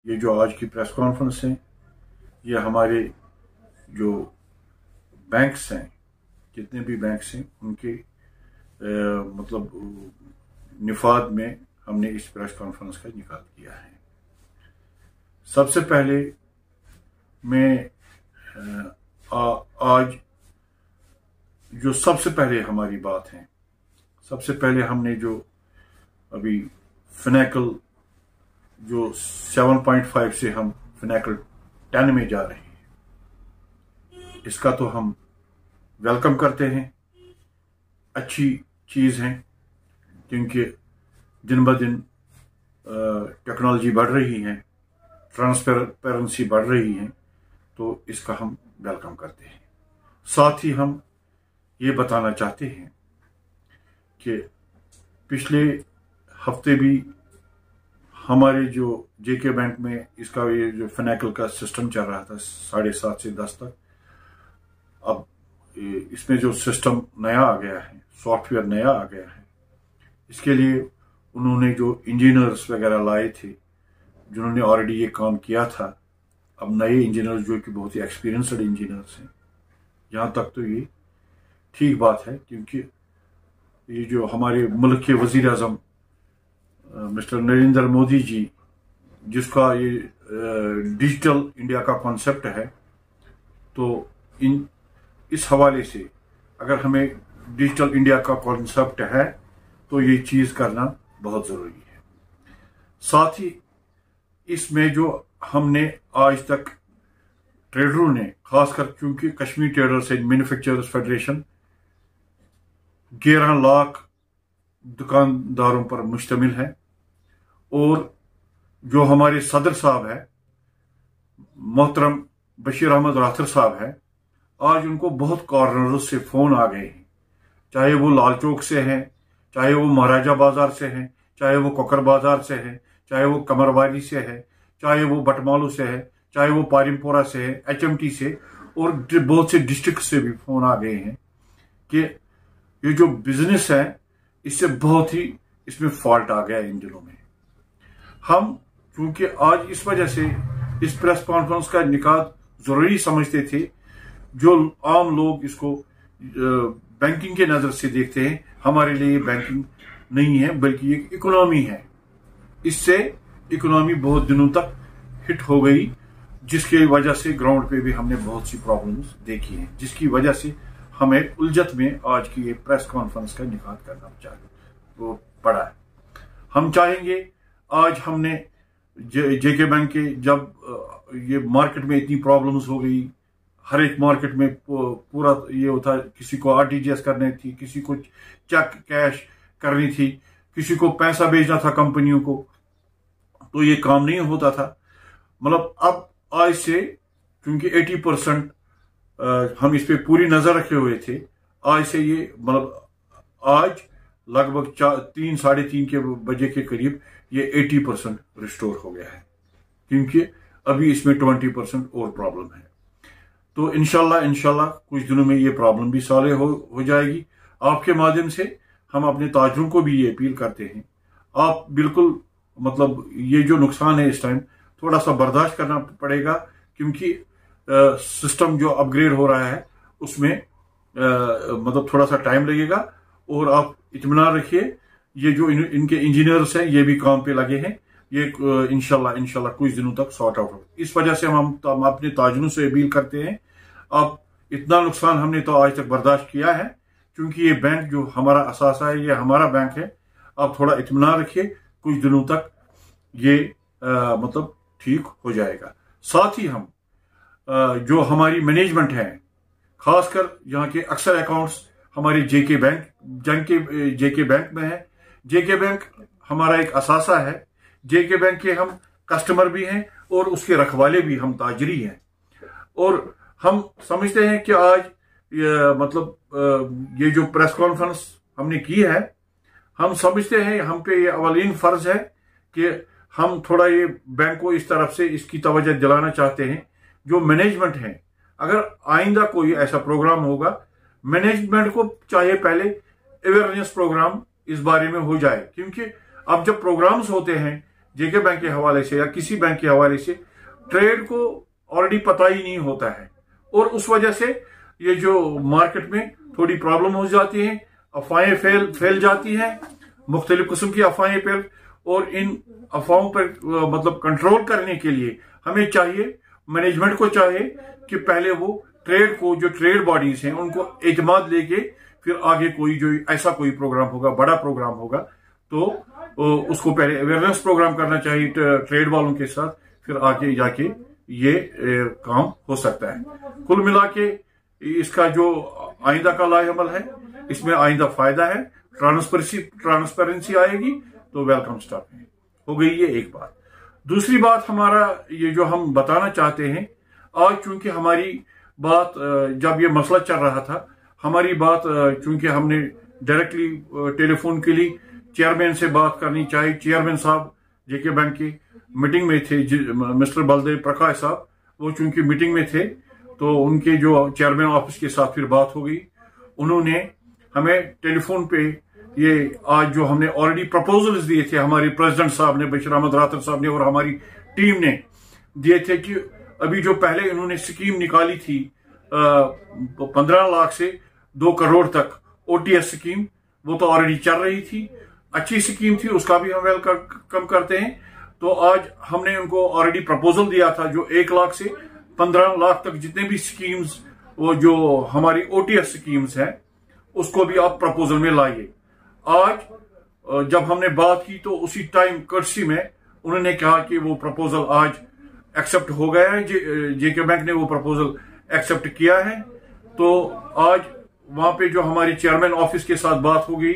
ये जो आज की प्रेस कॉन्फ्रेंस है, ये हमारे जो बैंक्स हैं, जितने भी बैंक्स हैं, उनके मतलब निफाद में हमने इस प्रेस कॉन्फ्रेंस का इनेकाद किया है। सबसे पहले मैं आज जो सबसे पहले हमारी बात है, सबसे पहले हमने जो अभी फिनेकल जो 7.5 से हम फिनेकल 10 में जा रहे हैं, इसका तो हम वेलकम करते हैं, अच्छी चीज़ है, क्योंकि दिन ब दिन टेक्नोलॉजी बढ़ रही है, ट्रांसपेरेंसी बढ़ रही है, तो इसका हम वेलकम करते हैं। साथ ही हम ये बताना चाहते हैं कि पिछले हफ्ते भी हमारे जो जेके बैंक में इसका ये जो फिनेकल का सिस्टम चल रहा था 7:30 से 10 तक, अब इसमें जो सिस्टम नया आ गया है, सॉफ्टवेयर नया आ गया है, इसके लिए उन्होंने जो इंजीनियर्स वगैरह लाए थे, जिन्होंने ऑलरेडी ये काम किया था, अब नए इंजीनियर्स जो कि बहुत ही एक्सपीरियंस्ड इंजीनियर्स हैं, यहाँ तक तो ये ठीक बात है, क्योंकि ये जो हमारे मुल्क के वजीर आज़म मिस्टर नरेंद्र मोदी जी, जिसका ये डिजिटल इंडिया का कॉन्सेप्ट है, तो इस हवाले से अगर हमें डिजिटल इंडिया का कॉन्सेप्ट है तो ये चीज़ करना बहुत ज़रूरी है। साथ ही इसमें जो हमने आज तक ट्रेडरों ने, खासकर क्योंकि Kashmir traders and manufacturers federation 11 lakh दुकानदारों पर मुश्तमिल है, और जो हमारे सदर साहब है मोहतरम बशीर अहमद राथर साहब है, आज उनको बहुत कॉर्नरों से फ़ोन आ गए हैं, चाहे वो लाल चौक से हैं, चाहे वो महाराजा बाजार से हैं, चाहे वो कोकर बाजार से है, चाहे वो कमरवाली से है, चाहे वो बटमालू से है, चाहे वो पारिमपोरा से है, HMT से, और बहुत से डिस्ट्रिक्ट से भी फ़ोन आ गए हैं कि ये जो बिजनेस है इससे बहुत ही इसमें फॉल्ट आ गया इन दिनों में। हम क्योंकि आज इस वजह से इस प्रेस कॉन्फ्रेंस का इनेकाद जरूरी समझते थे, जो आम लोग इसको बैंकिंग के नजर से देखते हैं, हमारे लिए बैंकिंग नहीं है बल्कि ये इकोनॉमी है। इससे इकोनॉमी बहुत दिनों तक हिट हो गई, जिसकी वजह से ग्राउंड पे भी हमने बहुत सी प्रॉब्लम्स देखी हैं, जिसकी वजह से हमें उलझत में आज की ये प्रेस कॉन्फ्रेंस का इनेकाद करना वो पड़ा है। हम चाहेंगे, आज हमने जेके बैंक के जब ये मार्केट में इतनी प्रॉब्लम्स हो गई, हर एक मार्केट में पूरा ये होता, किसी को RTGS करनी थी, किसी को चेक कैश करनी थी, किसी को पैसा भेजना था कंपनियों को, तो ये काम नहीं होता था। मतलब अब आज से क्योंकि 80% हम इस पे पूरी नजर रखे हुए थे, आज से ये मतलब आज लगभग 3 साढ़े 3 के बजे के करीब ये 80% रिस्टोर हो गया है, क्योंकि अभी इसमें 20% और प्रॉब्लम है। तो इंशाल्लाह कुछ दिनों में ये प्रॉब्लम भी सॉल्व हो जाएगी। आपके माध्यम से हम अपने ताजरों को भी ये अपील करते हैं, आप बिल्कुल मतलब ये जो नुकसान है इस टाइम थोड़ा सा बर्दाश्त करना पड़ेगा, क्योंकि सिस्टम जो अपग्रेड हो रहा है उसमें मतलब थोड़ा सा टाइम लगेगा, और आप इत्मीनान रखिए, ये जो इनके इंजीनियर्स हैं ये भी काम पे लगे हैं, ये इंशाल्लाह कुछ दिनों तक सॉर्ट आउट हो। इस वजह से हम अपने ताजरों से अपील करते हैं, अब इतना नुकसान हमने तो आज तक बर्दाश्त किया है, क्योंकि ये बैंक जो हमारा असासा है, ये हमारा बैंक है, आप थोड़ा इत्मीनान रखिए, कुछ दिनों तक ये मतलब ठीक हो जाएगा। साथ ही हम जो हमारी मैनेजमेंट है, खासकर यहाँ के अक्सर अकाउंट्स हमारे जेके बैंक में है। जेके बैंक हमारा एक असासा है, जेके बैंक के हम कस्टमर भी हैं और उसके रखवाले भी हम ताजरी हैं, और हम समझते हैं कि आज मतलब ये जो प्रेस कॉन्फ्रेंस हमने की है, हम समझते हैं हम पे ये अवलीन फर्ज है कि हम थोड़ा ये बैंक को इस तरफ से इसकी तवज्जो दिलाना चाहते हैं, जो मैनेजमेंट है, अगर आइंदा कोई ऐसा प्रोग्राम होगा, मैनेजमेंट को चाहिए पहले अवेयरनेस प्रोग्राम इस बारे में हो जाए, क्योंकि अब जब प्रोग्राम्स होते हैं जेके बैंक के हवाले से या किसी बैंक के हवाले से ट्रेड को ऑलरेडी पता ही नहीं होता है, और उस वजह से ये जो मार्केट में थोड़ी प्रॉब्लम हो जाती है, अफवाहें फैल जाती हैं, मुख्तलिफ किस्म की अफवाहें फैल, और इन अफवाहों पर मतलब कंट्रोल करने के लिए हमें चाहिए, मैनेजमेंट को चाहिए कि पहले वो ट्रेड को, जो ट्रेड बॉडीज हैं उनको एतमाद लेके फिर आगे कोई जो ऐसा कोई प्रोग्राम होगा, बड़ा प्रोग्राम होगा, तो उसको पहले अवेयरनेस प्रोग्राम करना चाहिए ट्रेड वालों के साथ, फिर आगे जाके ये काम हो सकता है। कुल मिला के इसका जो आइंदा का लाएअमल है, इसमें आइंदा फायदा है, ट्रांसपेरेंसी आएगी, तो वेलकम स्टार्ट है। हो गई ये एक बात। दूसरी बात, हमारा ये जो हम बताना चाहते हैं आज, चूंकि हमारी बात जब ये मसला चल रहा था, हमारी बात चूंकि हमने डायरेक्टली टेलीफोन के लिए चेयरमैन से बात करनी चाहिए, चेयरमैन साहब जेके बैंक की मीटिंग में थे, मिस्टर बलदेव प्रकाश साहब, वो चूंकि मीटिंग में थे, तो उनके जो चेयरमैन ऑफिस के साथ फिर बात हो गई। उन्होंने हमें टेलीफोन पे ये आज जो हमने ऑलरेडी प्रपोजल्स दिए थे, हमारे प्रेसिडेंट साहब ने, बशीर अहमद राथर साहब ने और हमारी टीम ने दिए थे, कि अभी जो पहले इन्होंने स्कीम निकाली थी 15 लाख से 2 करोड़ तक ओटीएस स्कीम, वो तो ऑलरेडी चल रही थी, अच्छी स्कीम थी, उसका भी हम वेलकम करते हैं। तो आज हमने उनको ऑलरेडी प्रपोजल दिया था, जो 1 लाख से 15 लाख तक जितने भी स्कीम्स, वो जो हमारी ओटीएस स्कीम्स हैं, उसको भी आप प्रपोजल में लाइए। आज जब हमने बात की तो उसी टाइम कर्सी में उन्होंने कहा कि वो प्रपोजल आज एक्सेप्ट हो गया है, जेके बैंक ने वो प्रपोजल एक्सेप्ट किया है। तो आज वहां पे जो हमारी चेयरमैन ऑफिस के साथ बात हो गई,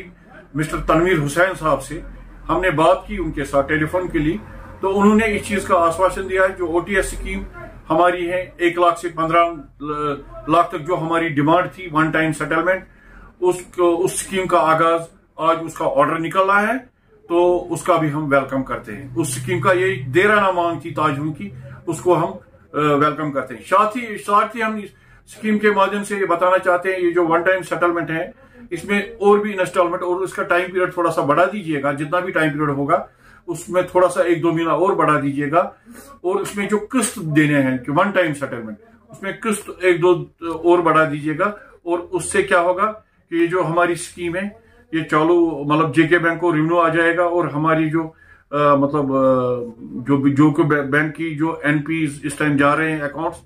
मिस्टर तनवीर हुसैन साहब से हमने बात की उनके साथ टेलीफोन के लिए, तो उन्होंने इस चीज का आश्वासन दिया है, जो ओटीएस स्कीम हमारी है 1 लाख से 15 लाख तक जो हमारी डिमांड थी, वन टाइम सेटलमेंट, उस स्कीम का आगाज आज उसका ऑर्डर निकला है, तो उसका भी हम वेलकम करते हैं। उस स्कीम का ये देराना मांग थी ताजरों की, उसको हम वेलकम करते हैं। साथ ही हम इस स्कीम के माध्यम से ये बताना चाहते हैं, ये जो वन टाइम सेटलमेंट है, इसमें और भी इंस्टॉलमेंट और उसका टाइम पीरियड थोड़ा सा बढ़ा दीजिएगा, जितना भी टाइम पीरियड होगा उसमें थोड़ा सा 1-2 महीना और बढ़ा दीजिएगा, और उसमें जो किस्त देने हैं कि वन टाइम सेटलमेंट, उसमें किस्त 1-2 और बढ़ा दीजिएगा। और उससे क्या होगा कि ये जो हमारी स्कीम है ये चालू, मतलब जेके बैंक को रिवेन्यू आ जाएगा, और हमारी जो जो बैंक की जो एनपीज इस टाइम जा रहे हैं अकाउंट्स,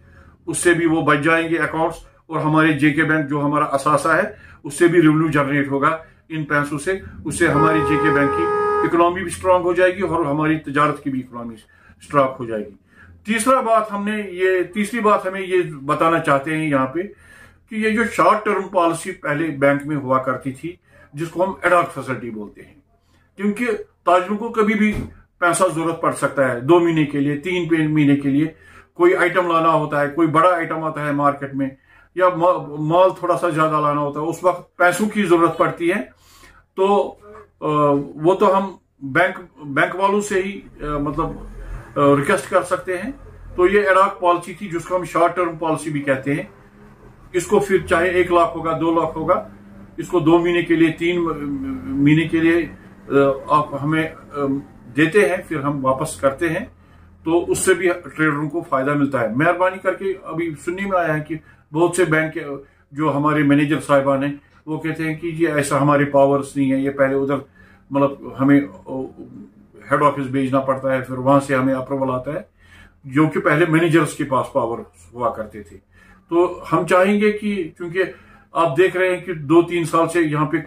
उससे भी वो बच जाएंगे अकाउंट्स, और हमारे जेके बैंक जो हमारा असासा है उससे भी रेवेन्यू जनरेट होगा इन पैसों से। उससे हमारी जेके बैंक की इकोनॉमी भी स्ट्रांग हो जाएगी और हमारी तजारत की भी इकोनॉमी स्ट्रांग हो जाएगी। तीसरी बात हमें ये बताना चाहते हैं यहाँ पे कि ये जो शॉर्ट टर्म पॉलिसी पहले बैंक में हुआ करती थी, जिसको हम एडॉक फैसिलिटी बोलते हैं, क्योंकि ताजरों को कभी भी पैसा जरूरत पड़ सकता है, 2 महीने के लिए, 3 महीने के लिए, कोई आइटम लाना होता है, कोई बड़ा आइटम आता है मार्केट में, या माल थोड़ा सा ज्यादा लाना होता है, उस वक्त पैसों की जरूरत पड़ती है। तो वो तो हम बैंक वालों से ही रिक्वेस्ट कर सकते हैं। तो ये एडॉक पॉलिसी थी, जिसको हम शॉर्ट टर्म पॉलिसी भी कहते हैं। इसको फिर चाहे 1 लाख होगा, 2 लाख होगा, इसको 2 महीने के लिए, 3 महीने के लिए आप हमें देते हैं, फिर हम वापस करते हैं, तो उससे भी ट्रेडरों को फायदा मिलता है। मेहरबानी करके, अभी सुनने में आया है कि बहुत से बैंक के जो हमारे मैनेजर साहिबान हैं, वो कहते हैं कि ये ऐसा हमारे पावर्स नहीं है, ये पहले उधर हमें हेड ऑफिस भेजना पड़ता है, फिर वहां से हमें अप्रूवल आता है, जो कि पहले मैनेजर्स के पास पावर हुआ करते थे। तो हम चाहेंगे कि, क्योंकि आप देख रहे हैं कि 2-3 साल से यहाँ पे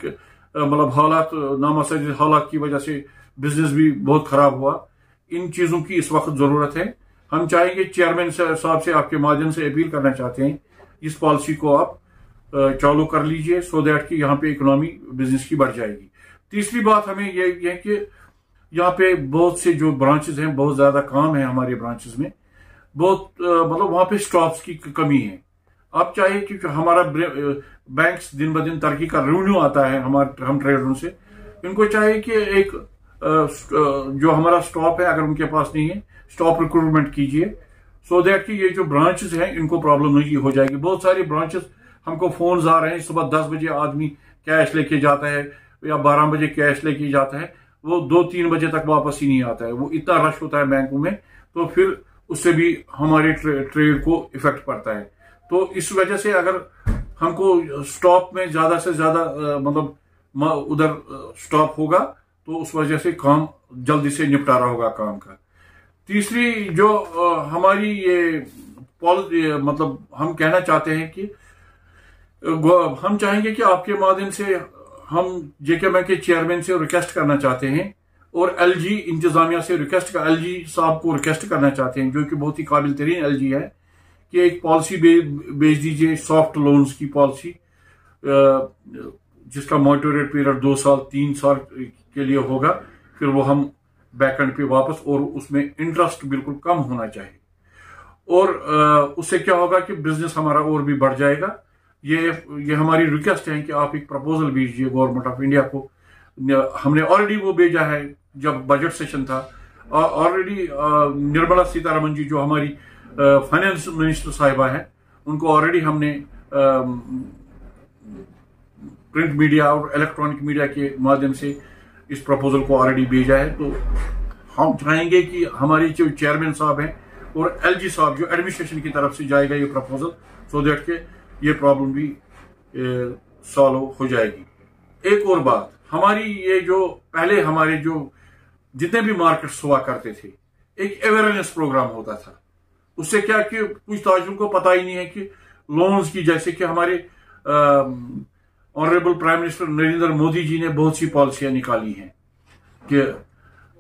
हालात, नामसाजिद हालात की वजह से बिजनेस भी बहुत खराब हुआ। इन चीजों की इस वक्त जरूरत है। हम चाहेंगे, चेयरमैन साहब से आपके माध्यम से अपील करना चाहते हैं, इस पॉलिसी को आप चालू कर लीजिए, सो दैट कि यहाँ पे इकोनॉमी बिजनेस की बढ़ जाएगी। तीसरी बात हमें ये है कि यहाँ पे बहुत से जो ब्रांचेस हैं, बहुत ज्यादा काम है हमारे ब्रांचेस में, बहुत वहां पे स्टॉप्स की कमी है। आप चाहे कि हमारा बैंक्स दिन ब दिन तरक्की का रेवेन्यू आता है हम ट्रेडरों से, इनको चाहिए कि एक जो हमारा स्टॉप है, अगर उनके पास नहीं है, स्टॉप रिक्रूटमेंट कीजिए, सो दैट कि ये जो ब्रांचेस हैं इनको प्रॉब्लम नहीं हो जाएगी। बहुत सारी ब्रांचेस हमको फोन आ रहे हैं, सुबह 10 बजे आदमी कैश लेके जाता है या 12 बजे कैश लेके जाता है, वो 2-3 बजे तक वापस ही नहीं आता है, वो इतना रश होता है बैंकों में, तो फिर उससे भी हमारे ट्रेड को इफेक्ट पड़ता है। तो इस वजह से अगर हमको स्टॉप में ज्यादा से ज्यादा मतलब उधर स्टॉप होगा तो उस वजह से काम जल्दी से निपटारा होगा काम का। तीसरी जो हमारी ये मतलब हम कहना चाहते हैं कि हम चाहेंगे कि आपके माध्यम से हम जेके बैंक के चेयरमैन से रिक्वेस्ट करना चाहते हैं और एलजी इंतजामिया से एलजी साहब को रिक्वेस्ट करना चाहते हैं, जो कि बहुत ही काबिल तरीन एलजी है, कि एक पॉलिसी भेज दीजिए, सॉफ्ट लोन्स की पॉलिसी, जिसका मॉनिटोरियड पीरियड 2 साल 3 साल के लिए होगा, फिर वो हम बैकएंड पे वापस, और उसमें इंटरेस्ट बिल्कुल कम होना चाहिए, और उससे क्या होगा कि बिजनेस हमारा और भी बढ़ जाएगा। ये हमारी रिक्वेस्ट है कि आप एक प्रपोजल भेजिए गवर्नमेंट ऑफ इंडिया को। हमने ऑलरेडी वो भेजा है जब बजट सेशन था, ऑलरेडी निर्मला सीतारमन जी जो हमारी फाइनेंस मिनिस्टर साहिबा है, उनको ऑलरेडी हमने प्रिंट मीडिया और इलेक्ट्रॉनिक मीडिया के माध्यम से इस प्रपोजल को ऑलरेडी भेजा है। तो हम चाहेंगे कि हमारे जो चेयरमैन साहब हैं और एलजी साहब, जो एडमिनिस्ट्रेशन की तरफ से जाएगा ये प्रपोजल, सो दैट के ये प्रॉब्लम भी सॉल्व हो जाएगी। एक और बात, हमारी ये जो पहले हमारे जो जितने भी मार्केट्स हुआ करते थे, एक अवेयरनेस प्रोग्राम होता था। उससे क्या कि कुछ ताजिरों को पता ही नहीं है कि लोन्स की, जैसे कि हमारे honourable prime minister Narendra Modi ji ने बहुत सी पॉलिसियां निकाली हैं, कि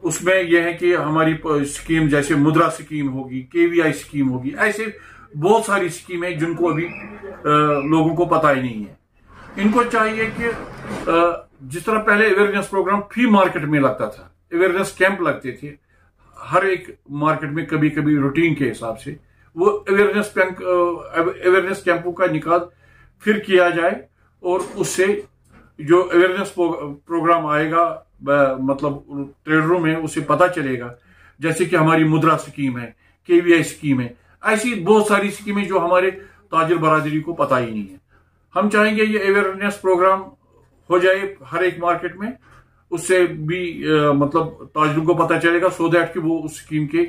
उसमें यह है कि हमारी स्कीम जैसे मुद्रा स्कीम होगी, केवीआई स्कीम होगी, ऐसे बहुत सारी स्कीम है जिनको अभी लोगों को पता ही नहीं है। इनको चाहिए कि जिस तरह पहले अवेयरनेस प्रोग्राम फ्री मार्केट में लगता था, अवेयरनेस कैंप लगते थे हर एक मार्केट में, कभी कभी रूटीन के हिसाब से, वो अवेयरनेस कैंपों का निकाल फिर किया जाए, और उससे जो अवेयरनेस प्रोग्राम आएगा मतलब ट्रेडरों में, उसे पता चलेगा, जैसे कि हमारी मुद्रा स्कीम है, केवीआई स्कीम है, ऐसी बहुत सारी स्कीमें जो हमारे ताजिर बरादरी को पता ही नहीं है। हम चाहेंगे ये अवेयरनेस प्रोग्राम हो जाए हर एक मार्केट में, उससे भी मतलब ताजिरों को पता चलेगा, सो दैट कि वो उस स्कीम के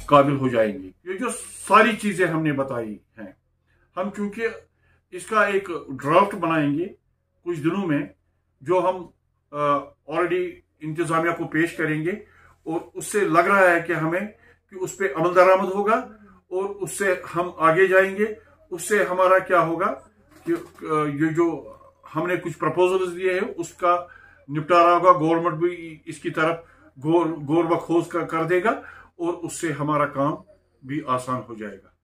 काबिल हो जाएंगे। ये जो सारी चीजें हमने बताई हैं, हम चूंकि इसका एक ड्राफ्ट बनाएंगे कुछ दिनों में, जो हम ऑलरेडी इंतजामिया को पेश करेंगे, और उससे लग रहा है कि हमें कि उस पर अमल दरामद होगा, और उससे हम आगे जाएंगे। उससे हमारा क्या होगा कि ये जो हमने कुछ प्रपोजल्स दिए हैं उसका निपटारा होगा, गवर्नमेंट भी इसकी तरफ गौर व खोज कर देगा, और उससे हमारा काम भी आसान हो जाएगा।